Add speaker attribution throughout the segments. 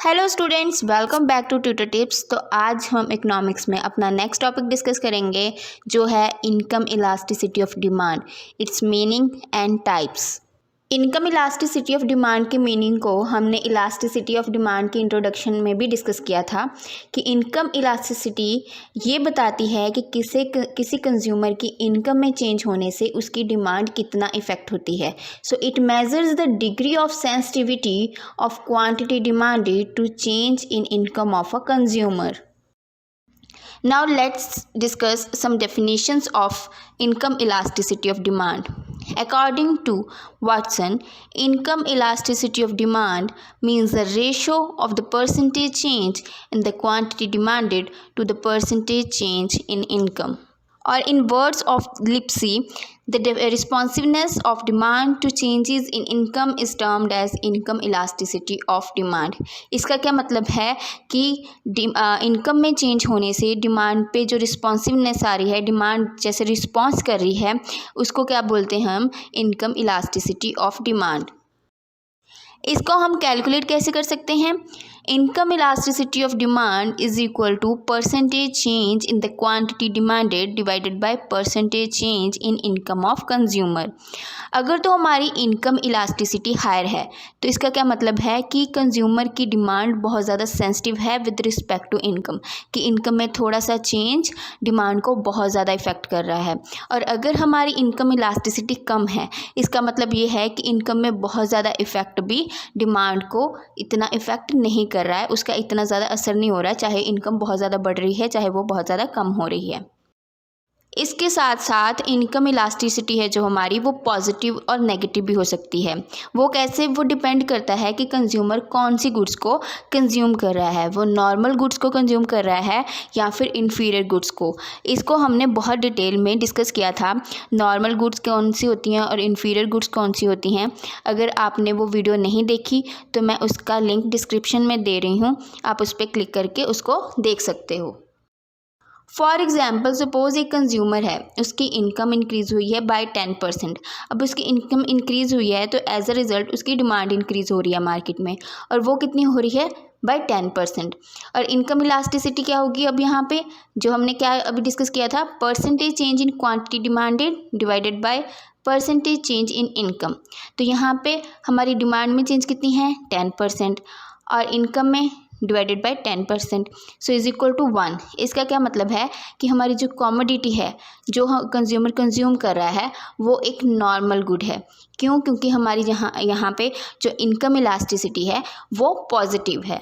Speaker 1: Hello students, welcome back to tutor tips. तो आज हम इकोनॉमिक्स में अपना नेक्स्ट टॉपिक डिस्कस करेंगे जो है income elasticity of demand, it's meaning and types. Income elasticity of demand के मीनिंग को हमने इलास्टिसिटी ऑफ डिमांड के इंट्रोडक्शन में भी डिस्कस किया था कि इनकम इलास्टिसिटी ये बताती है कि किसी कंज्यूमर की इनकम में चेंज होने से उसकी डिमांड कितना इफ़ेक्ट होती है। So it measures the degree of sensitivity of quantity demanded to change in income of a consumer. Now let's discuss some definitions of income elasticity of demand. According to Watson, income elasticity of demand means the ratio of the percentage change in the quantity demanded to the percentage change in income. Or in words of Lipsey, the responsiveness of demand to changes in income is termed as income elasticity of demand. इसका क्या मतलब है कि income में change होने से demand पे जो रिस्पॉन्सिवनेस आ रही है, डिमांड जैसे रिस्पॉन्स कर रही है, उसको क्या बोलते हैं हम? Income elasticity of demand. इसको हम कैलकुलेट कैसे कर सकते हैं? Income elasticity of demand is equal to percentage change in the quantity demanded divided by percentage change in income of consumer. अगर तो हमारी इनकम इलास्टिसिटी हायर है तो इसका क्या मतलब है कि कंज्यूमर की डिमांड बहुत ज़्यादा सेंसिटिव है विद रिस्पेक्ट टू इनकम, कि इनकम में थोड़ा सा चेंज डिमांड को बहुत ज़्यादा इफ़ेक्ट कर रहा है। और अगर हमारी इनकम इलास्टिसिटी कम है, इसका मतलब ये है कि इनकम में बहुत ज़्यादा इफ़ेक्ट भी डिमांड को इतना इफ़ेक्ट नहीं कर रहा है, उसका इतना ज़्यादा असर नहीं हो रहा है, चाहे इनकम बहुत ज़्यादा बढ़ रही है चाहे वो बहुत ज़्यादा कम हो रही है। इसके साथ साथ इनकम इलास्टिसिटी है जो हमारी, वो पॉजिटिव और नेगेटिव भी हो सकती है। वो कैसे? वो डिपेंड करता है कि कंज्यूमर कौन सी गुड्स को कंज्यूम कर रहा है, वो नॉर्मल गुड्स को कंज्यूम कर रहा है या फिर इन्फीरियर गुड्स को। इसको हमने बहुत डिटेल में डिस्कस किया था, नॉर्मल गुड्स कौन सी होती हैं और इन्फीरियर गुड्स कौन सी होती हैं। अगर आपने वो वीडियो नहीं देखी तो मैं उसका लिंक डिस्क्रिप्शन में दे रही हूँ, आप उस पर क्लिक करके उसको देख सकते हो। फॉर एग्ज़ाम्पल, सपोज़ एक कंज्यूमर है, उसकी इनकम इंक्रीज़ हुई है बाय 10%। अब उसकी इनकम इंक्रीज़ हुई है तो एज अ रिज़ल्ट उसकी डिमांड इंक्रीज़ हो रही है मार्केट में, और वो कितनी हो रही है? बाय 10%। और इनकम इलास्टिसिटी क्या होगी अब यहाँ पे? जो हमने क्या अभी डिस्कस किया था, percentage change in quantity demanded divided by percentage change in income. तो यहाँ पे हमारी डिमांड में चेंज कितनी है? 10%, और इनकम में divided by 10%, so is equal to 1। इसका क्या मतलब है कि हमारी जो कॉमोडिटी है, जो कंज्यूमर कंज्यूम कर रहा है, वो एक नॉर्मल गुड है। क्यों? क्योंकि हमारी यहाँ पे जो इनकम इलास्टिसिटी है वो पॉजिटिव है।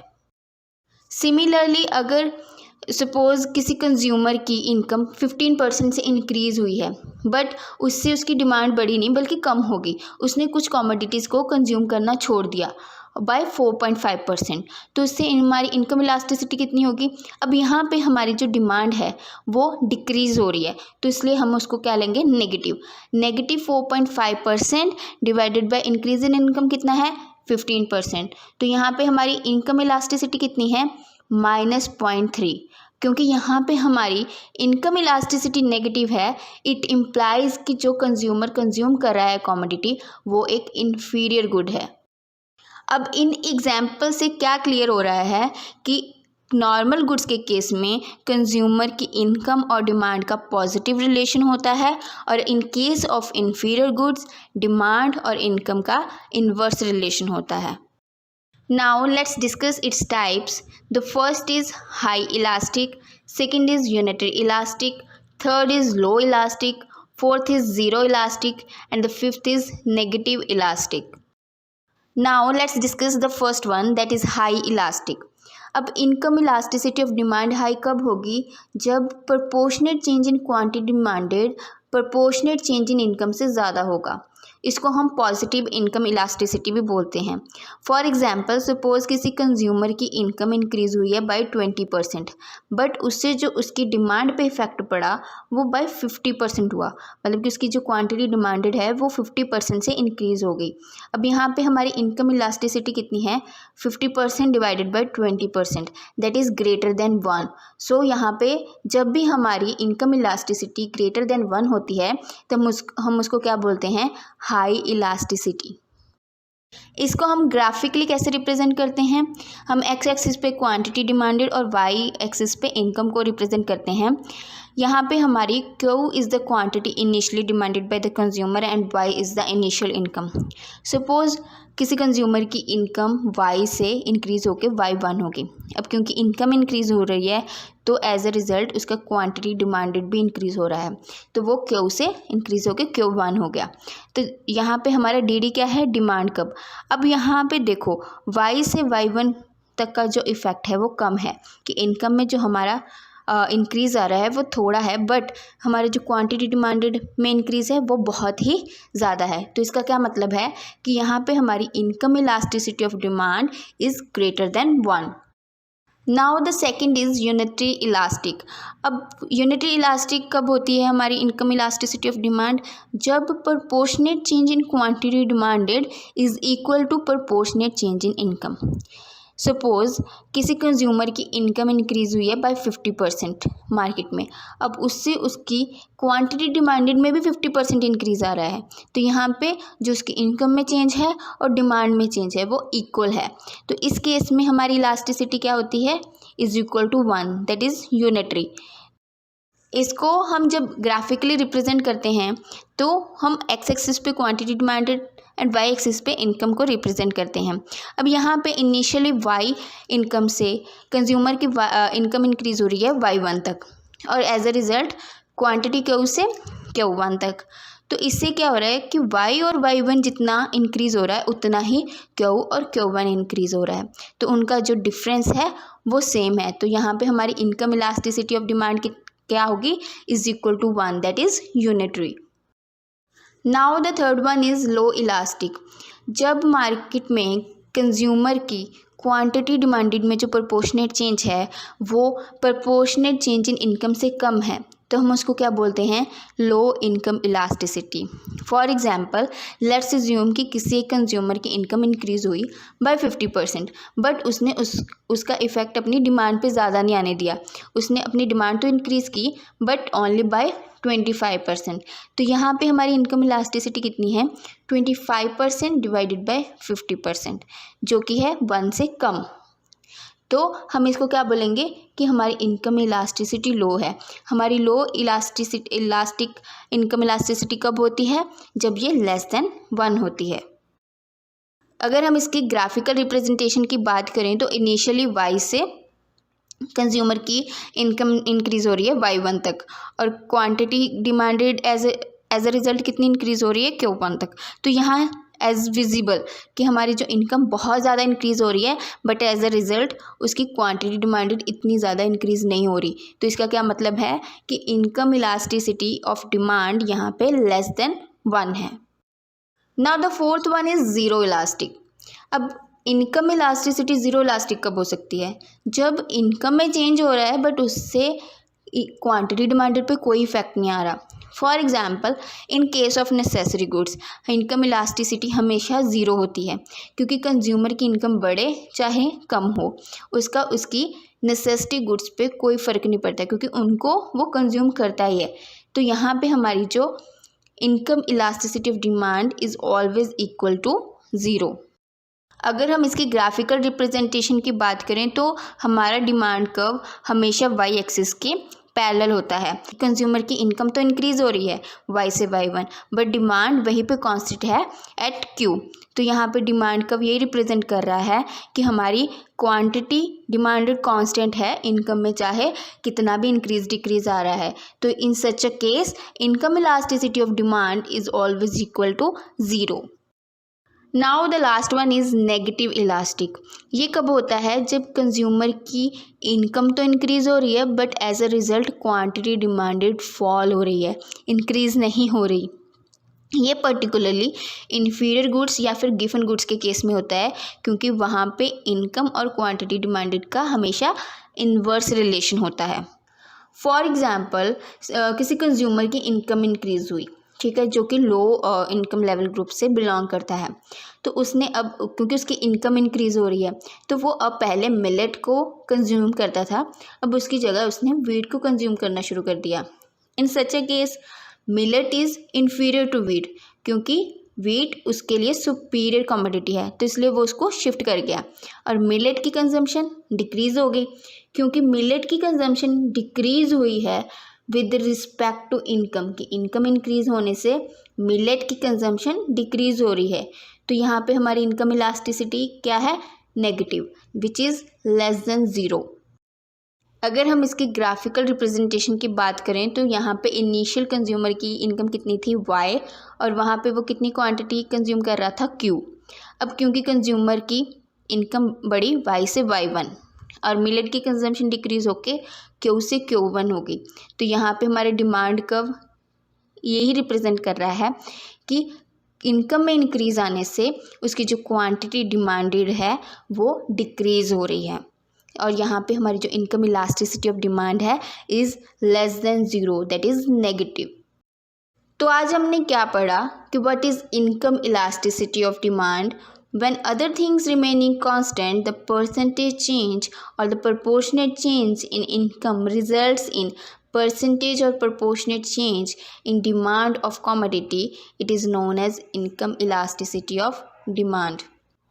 Speaker 1: सिमिलरली, अगर सपोज़ किसी कंज्यूमर की इनकम 15% से इंक्रीज़ हुई है, बट उससे उसकी डिमांड बढ़ी नहीं बल्कि कम होगी, उसने कुछ कॉमोडिटीज़ को कंज्यूम करना छोड़ दिया बाय 4.5%, तो उससे हमारी इनकम इलास्टिसिटी कितनी होगी? अब यहाँ पे हमारी जो डिमांड है वो डिक्रीज़ हो रही है, तो इसलिए हम उसको क्या लेंगे? Negative. Negative 4.5% divided by increase in income कितना है? 15%। तो यहाँ पे हमारी इनकम इलास्टिसिटी कितनी है? -0.3। क्योंकि यहाँ पे हमारी इनकम इलास्टिसिटी नेगेटिव है, इट इम्प्लाइज कि जो कंज्यूमर कंज्यूम कर रहा है कॉमोडिटी, वो एक इन्फीरियर गुड है। अब इन एग्जाम्पल से क्या क्लियर हो रहा है कि नॉर्मल गुड्स के केस में कंज्यूमर की इनकम और डिमांड का पॉजिटिव रिलेशन होता है, और in case of inferior goods demand और इनकम का इन्वर्स रिलेशन होता है। Now let's discuss its types. The first is high elastic, second is unitary elastic, third is low elastic, fourth is zero elastic, and the fifth is negative elastic. Now let's discuss the first one, that is high elastic. अब income elasticity of demand high कब होगी? जब proportionate change in quantity demanded proportionate change in income से ज़्यादा होगा। इसको हम positive income elasticity भी बोलते हैं। फॉर एग्जांपल, सपोज़ किसी कंज्यूमर की इनकम इंक्रीज़ हुई है बाय 20%, बट उससे जो उसकी डिमांड पे इफ़ेक्ट पड़ा वो बाय 50% हुआ, मतलब कि उसकी जो क्वांटिटी डिमांडेड है वो 50% से इंक्रीज़ हो गई। अब यहाँ पे हमारी इनकम इलास्टिसिटी कितनी है? 50% divided by 20%, that is greater than 1। सो यहाँ पे जब भी हमारी इनकम इलास्टिसिटी ग्रेटर देन 1 होती है तो हम उसको क्या बोलते हैं? High elasticity. इसको हम ग्राफिकली कैसे रिप्रेजेंट करते हैं, हम एक्स एक्सिस पे क्वांटिटी डिमांडेड और वाई एक्सिस पे इनकम को रिप्रेजेंट करते हैं। यहाँ पे हमारी q is the quantity initially demanded by the consumer and y is the initial income. Suppose किसी कंज्यूमर की इनकम वाई से इंक्रीज़ होकर वाई वन होगी। अब क्योंकि इनकम इंक्रीज़ हो रही है तो एज अ रिज़ल्ट उसका क्वांटिटी डिमांडेड भी इंक्रीज़ हो रहा है, तो वो क्यू से इंक्रीज़ होकर क्यू वन हो गया। तो यहाँ पे हमारा डी डी क्या है, डिमांड कब। अब यहाँ पे देखो वाई से वाई वन तक का जो इफ़ेक्ट है वो कम है कि इनकम में जो हमारा इंक्रीज़ आ रहा है वो थोड़ा है, बट हमारे जो क्वांटिटी डिमांडेड में इंक्रीज़ है वो बहुत ही ज़्यादा है। तो इसका क्या मतलब है कि यहाँ पे हमारी income elasticity of demand is greater than 1। Now the second is unitary elastic. अब यूनिटरी इलास्टिक कब होती है हमारी इनकम इलास्टिसिटी ऑफ डिमांड, जब proportionate change in quantity demanded is equal to proportionate change in income. Suppose किसी consumer की income increase हुई है बाय 50% मार्केट में, अब उससे उसकी क्वांटिटी डिमांडेड में भी 50% इंक्रीज़ आ रहा है, तो यहाँ पे जो उसकी इनकम में चेंज है और डिमांड में चेंज है वो इक्वल है। तो इस केस में हमारी इलास्टिसिटी क्या होती है, is equal to 1, that is unitary. इसको हम जब ग्राफिकली रिप्रेजेंट करते हैं तो हम एक्स एक्सिस पे quantity demanded and y axis पे इनकम को रिप्रेजेंट करते हैं। अब यहाँ पे इनिशियली वाई इनकम से कंज्यूमर की इनकम इंक्रीज़ हो रही है वाई वन तक और as a result quantity q से क्यू वन तक। तो इससे क्या हो रहा है कि वाई और वाई वन जितना इंक्रीज़ हो रहा है उतना ही क्यू और क्यू वन इंक्रीज़ हो रहा है, तो उनका जो डिफरेंस है वो सेम है। तो यहाँ पे हमारी इनकम इलास्टिसिटी ऑफ डिमांड की क्या होगी, is equal to 1, that is unitary. Now the third one is low elastic. जब मार्केट में कंज्यूमर की क्वांटिटी डिमांडेड में जो प्रोपोर्शनेट चेंज है वो प्रोपोर्शनेट चेंज इन इनकम से कम है, तो हम उसको क्या बोलते हैं, low income elasticity. For example let's assume कि किसी एक कंज्यूमर की इनकम इंक्रीज़ हुई बाय 50%, बट उसने उसका इफ़ेक्ट अपनी डिमांड पे ज़्यादा नहीं आने दिया। उसने अपनी डिमांड तो इंक्रीज़ की बट ओनली बाय 25%। तो यहाँ पे हमारी इनकम इलास्टिसिटी कितनी है, 25% डिवाइडेड बाय 50%, जो कि है 1 से कम। तो हम इसको क्या बोलेंगे कि हमारी इनकम इलास्टिसिटी लो है। हमारी लो इलास्टिक इनकम इलास्टिसिटी कब होती है, जब ये लेस देन 1 होती है। अगर हम इसकी ग्राफिकल रिप्रेजेंटेशन की बात करें तो इनिशियली वाई से कंज्यूमर की इनकम इंक्रीज़ हो रही है वाई वन तक और quantity demanded as a result कितनी इंक्रीज़ हो रही है क्यू वन तक। तो यहाँ एज विजिबल कि हमारी जो इनकम बहुत ज़्यादा इंक्रीज़ हो रही है बट एज अ रिज़ल्ट उसकी क्वांटिटी डिमांडेड इतनी ज़्यादा इंक्रीज़ नहीं हो रही। तो इसका क्या मतलब है कि इनकम इलास्टिसिटी ऑफ डिमांड यहाँ पे लेस देन 1 है। Now the fourth one is zero elastic. अब इनकम इलास्टिसिटी ज़ीरो इलास्टिक कब हो सकती है, जब इनकम में चेंज हो रहा है बट उससे क्वांटिटी डिमांडेड पे कोई इफेक्ट नहीं आ रहा। For example in case of necessary goods income elasticity हमेशा ज़ीरो होती है क्योंकि कंज्यूमर की इनकम बढ़े चाहे कम हो उसकी नेसेसिटी गुड्स पे कोई फ़र्क नहीं पड़ता क्योंकि उनको वो कंज्यूम करता ही है। तो यहाँ पे हमारी जो income elasticity of demand is always equal to zero. अगर हम इसकी ग्राफिकल रिप्रेजेंटेशन की बात करें तो हमारा डिमांड कर्व हमेशा वाई एक्सिस के पैरेलल होता है। कंज्यूमर की इनकम तो इंक्रीज़ हो रही है वाई से वाई वन बट डिमांड वहीं पे कांस्टेंट है एट क्यू। तो यहाँ पे डिमांड कर्व यही रिप्रेजेंट कर रहा है कि हमारी क्वांटिटी डिमांडेड कांस्टेंट है, इनकम में चाहे कितना भी इंक्रीज डिक्रीज आ रहा है। तो in such a case income elasticity of demand is always equal to zero. Now the last one is negative elastic. ये कब होता है, जब कंज्यूमर की इनकम तो इंक्रीज़ हो रही है but as a result quantity demanded fall हो रही है, इंक्रीज़ नहीं हो रही। ये पर्टिकुलरली इन्फीरियर गुड्स या फिर गिवन गुड्स के केस में होता है क्योंकि वहाँ पे इनकम और क्वांटिटी डिमांडेड का हमेशा इन्वर्स रिलेशन होता है। फॉर एग्ज़ाम्पल किसी कंज्यूमर की इनकम इंक्रीज़ हुई, ठीक है, जो कि लो इनकम लेवल ग्रुप से बिलोंग करता है। तो उसने अब क्योंकि उसकी इनकम इंक्रीज़ हो रही है तो वो अब पहले मिलेट को कंज्यूम करता था, अब उसकी जगह उसने व्हीट को कंज्यूम करना शुरू कर दिया। In such a case millet is inferior to wheat क्योंकि वीट उसके लिए सुपीरियर कमोडिटी है, तो इसलिए वो उसको शिफ्ट कर गया। और मिलेट की कंजम्पशन डिक्रीज़ हो गई, क्योंकि मिलेट की कंजम्पशन डिक्रीज़ हुई है विद रिस्पेक्ट टू इनकम की इनकम इंक्रीज़ होने से मिलेट की कंजम्पशन डिक्रीज़ हो रही है। तो यहाँ पे हमारी इनकम इलास्टिसिटी क्या है, negative, which is less than zero. अगर हम इसकी ग्राफिकल रिप्रेजेंटेशन की बात करें तो यहाँ पे इनिशियल कंज्यूमर की इनकम कितनी थी, y, और वहाँ पे वो कितनी क्वांटिटी कंज्यूम कर रहा था, q। अब क्योंकि कंज्यूमर की इनकम बढ़ी y से y1 और मिलेट की कंजम्पशन डिक्रीज़ होके q से q1 होगी, तो यहाँ पे हमारे डिमांड कर्व यही रिप्रेजेंट कर रहा है कि इनकम में इंक्रीज़ आने से उसकी जो क्वांटिटी डिमांडेड है वो डिक्रीज़ हो रही है। और यहाँ पे हमारी जो इनकम इलास्टिसिटी ऑफ डिमांड है is less than zero, that is negative. तो आज हमने क्या पढ़ा कि what is income elasticity of demand. When other things remaining constant, the percentage change और the proportionate change in income results in percentage or proportionate change in demand of commodity. It is known as income elasticity of demand.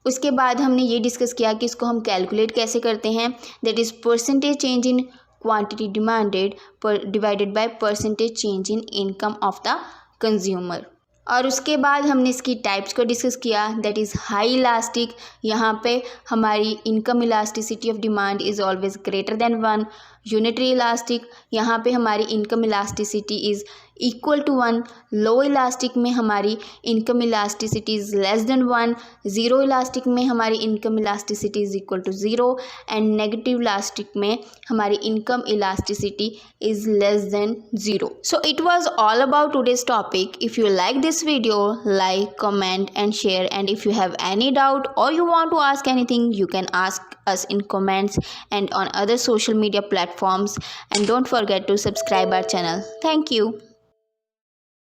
Speaker 1: उसके बाद हमने ये discuss किया कि इसको हम calculate कैसे करते हैं, that is percentage change in quantity demanded divided by percentage change in income of the consumer. और उसके बाद हमने इसकी टाइप्स को डिस्कस किया, दैट इज़ हाई इलास्टिक, यहाँ पे हमारी income elasticity of demand is always greater than 1। Unitary elastic, यहाँ पे हमारी income elasticity is equal to 1। Low elastic में हमारी income elasticity is less than 1। Zero elastic में हमारी income elasticity is equal to 0 and negative elastic में हमारी income elasticity is less than 0। So it was all about today's topic. If you like this video, like, comment and share, and if you have any doubt or you want to ask anything, you can ask us in comments and on other social media platforms, and don't forget to subscribe our channel. Thank you.